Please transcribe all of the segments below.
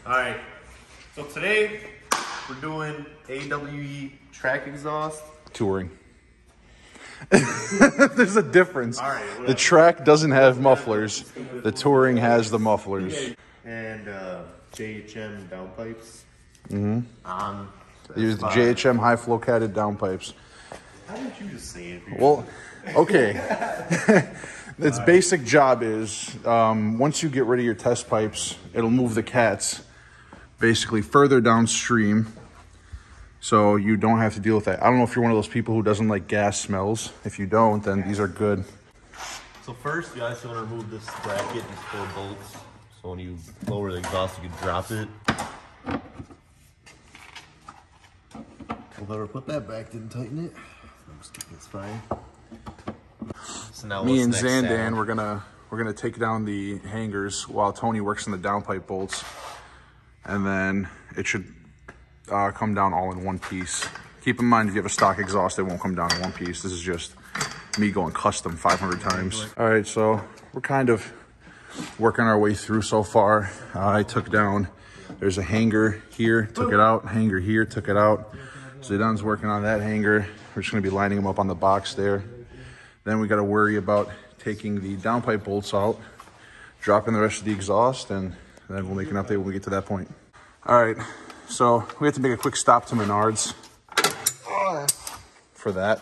All right, so today we're doing AWE track exhaust. Touring. There's a difference. All right, the track doesn't have mufflers. The touring has the mufflers. And JHM Downpipes. Here's the JHM high flow catted downpipes. How did you just say it? Well, okay. Its basic job is once you get rid of your test pipes, it'll move the cats basically further downstream, so you don't have to deal with that. I don't know if you're one of those people who doesn't like gas smells. If you don't, then these are good. So first, you guys want to remove this bracket, these 4 bolts. So when you lower the exhaust, you can drop it. Whoever put that back didn't tighten it. I'm just kidding, it's fine. So now Me and Zandan, we're gonna take down the hangers while Tony works on the downpipe bolts, and then it should come down all in one piece. Keep in mind, if you have a stock exhaust, it won't come down in one piece. This is just me going custom 500 times. All right, so we're kind of working our way through so far. I took down, there's a hanger here, took it out, hanger here, took it out. Zidane's working on that hanger. We're just gonna be lining them up on the box there. Then we gotta worry about taking the downpipe bolts out, dropping the rest of the exhaust, and then we'll make an update when we get to that point. All right, so we have to make a quick stop to Menards for that.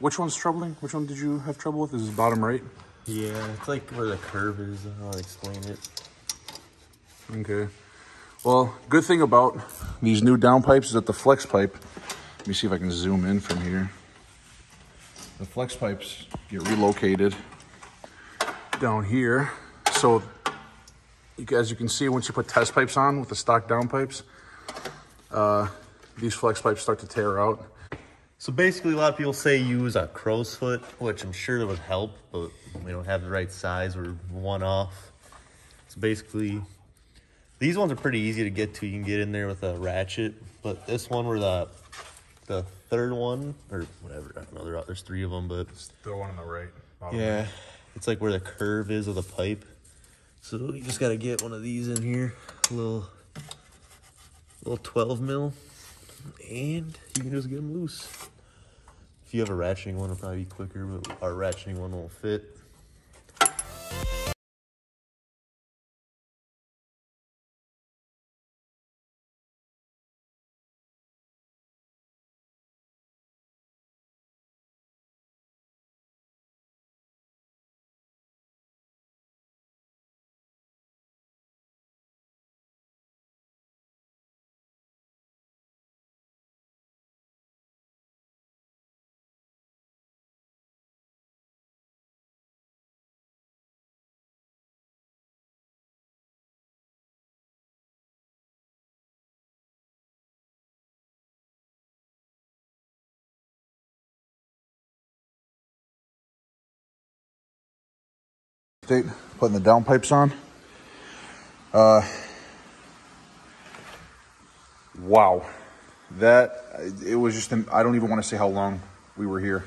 Which one's troubling? Which one did you have trouble with? Is it bottom right? Yeah, it's like where the curve is. I don't know how to explain it. Okay. Well, good thing about these new downpipes is that the flex pipe, let me see if I can zoom in from here. The flex pipes get relocated down here. So as you can see, once you put test pipes on with the stock downpipes, these flex pipes start to tear out. So basically, a lot of people say use a crow's foot, which I'm sure that would help, but we don't have the right size or one off. So basically, these ones are pretty easy to get to. You can get in there with a ratchet, but this one, where the third one, or whatever, I don't know, there's 3 of them, but It's the one on the right. yeah, it's like where the curve is of the pipe. So you just got to get one of these in here, a little 12 mil, and you can just get them loose. If you have a ratcheting one, it'll probably be quicker, but our ratcheting one won't fit. Putting the downpipes on. Wow. It was just, I don't even want to say how long we were here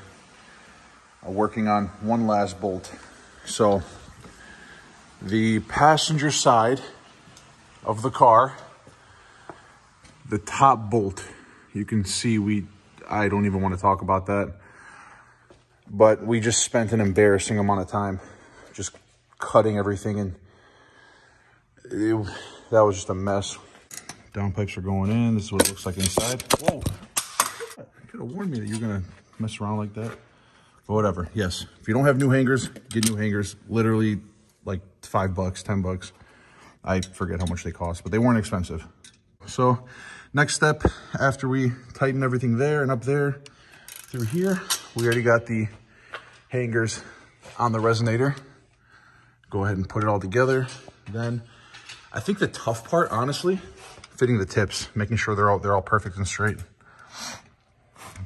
working on one last bolt. So the passenger side of the car, the top bolt, you can see I don't even want to talk about that, but we just spent an embarrassing amount of time just cutting everything, and that was just a mess. Downpipes are going in. This is what it looks like inside. Whoa. You could have warned me that you're going to mess around like that. But whatever. Yes. If you don't have new hangers, get new hangers. Literally like $5, $10. I forget how much they cost, but they weren't expensive. So next step, after we tighten everything there and up there through here, we already got the hangers on the resonator. Go ahead and put it all together. Then I think the tough part, honestly, fitting the tips, making sure they're all perfect and straight.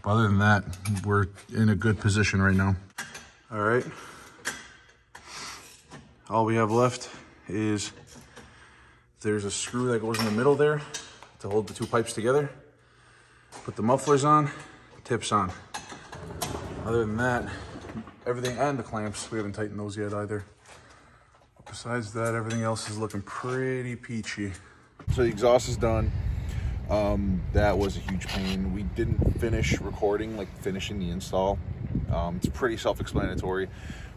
But other than that, we're in a good position right now. All right. All we have left is there's a screw that goes in the middle there to hold the 2 pipes together. Put the mufflers on, tips on. Other than that, everything, and the clamps, we haven't tightened those yet either. Besides that, everything else is looking pretty peachy. So the exhaust is done. That was a huge pain. We didn't finish recording, like finishing the install. It's pretty self-explanatory.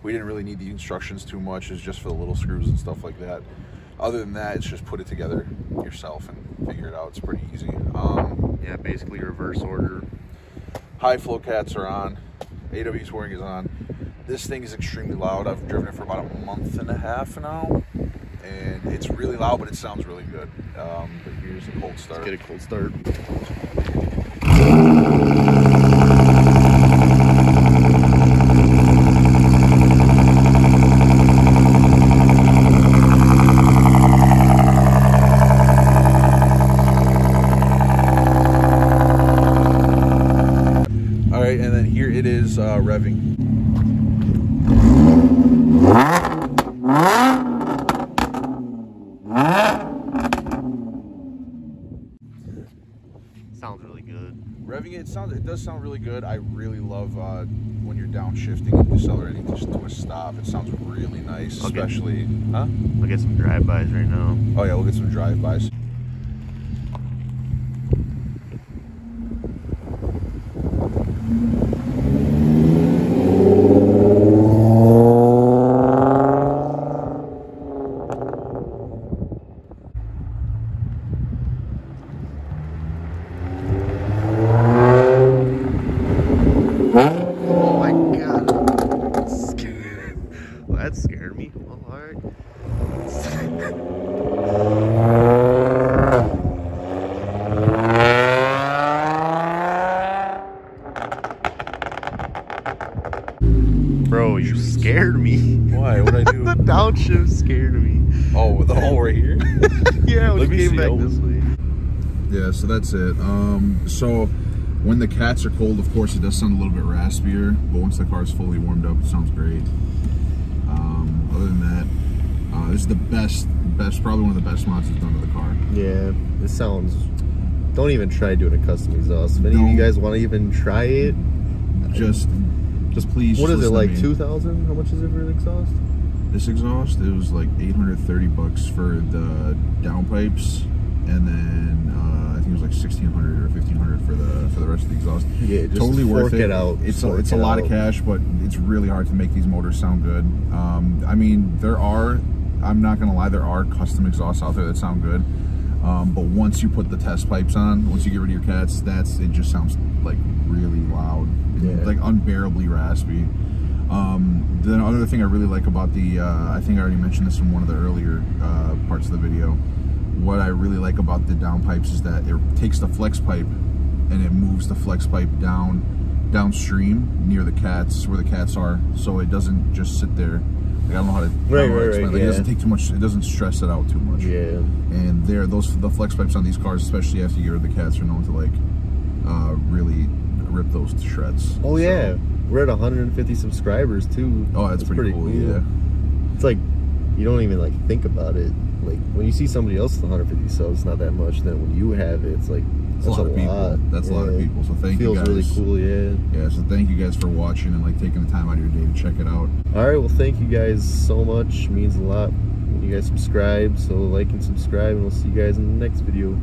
We didn't really need the instructions too much. It's just for the little screws and stuff like that. Other than that, it's just put it together yourself and figure it out. It's pretty easy. Yeah, basically reverse order. High flow cats are on. AW touring is on. This thing is extremely loud. I've driven it for about a month and a half now, and it's really loud, but it sounds really good. But here's a cold start. Let's get a cold start. All right, and then here it is revving. Sounds really good. Revving it does sound really good. I really love when you're downshifting and decelerating just to a stop. It sounds really nice, especially. Huh? I'll get some drive-bys right now. Oh yeah, we'll get some drive-bys. Oh my god. Well, that scared me. Well, alright. Bro, you scared me. Why? What'd I do? The downshift scared me. Oh, the hole right here? Yeah, when Let you me came see. back this way. Yeah, so that's it. So when the cats are cold, of course, it does sound a little bit raspier, but once the car is fully warmed up, it sounds great. Other than that, this is the best, probably one of the best mods it's done to the car. Yeah, it sounds. Don't even try doing a custom exhaust. If any of you guys want to even try it, Just please. what is it, listen to like me. 2,000? How much is it for an exhaust? This exhaust, it was like $830 for the downpipes, and then I think it was like $1,600 or $1,500 for the rest of the exhaust. Yeah, just totally worth fork it. it out. It's a lot of cash, but it's really hard to make these motors sound good. I mean, I'm not gonna lie, there are custom exhausts out there that sound good. But once you put the test pipes on, once you get rid of your cats, it just sounds like really loud, like unbearably raspy. The other thing I really like about the, I think I already mentioned this in one of the earlier parts of the video. What I really like about the downpipes is that it takes the flex pipe and it moves the flex pipe downstream near the cats, where the cats are, so it doesn't just sit there. Like, I don't know how to explain. Like, it doesn't take too much. It doesn't stress it out too much. Yeah. And the flex pipes on these cars, especially after you get rid of the cats, are known to like really rip those to shreds. Oh yeah, we're at 150 subscribers too. Oh, that's pretty cool. Yeah. It's like you don't even like think about it. Like when you see somebody else with 150 subs, it's not that much. Then when you have it, it's like that's a lot of people. That's a lot of people. So thank you guys. Feels really cool. Yeah. Yeah. So thank you guys for watching and like taking the time out of your day to check it out. All right. Well, thank you guys so much. It means a lot when you guys subscribe. So like and subscribe, and we'll see you guys in the next video.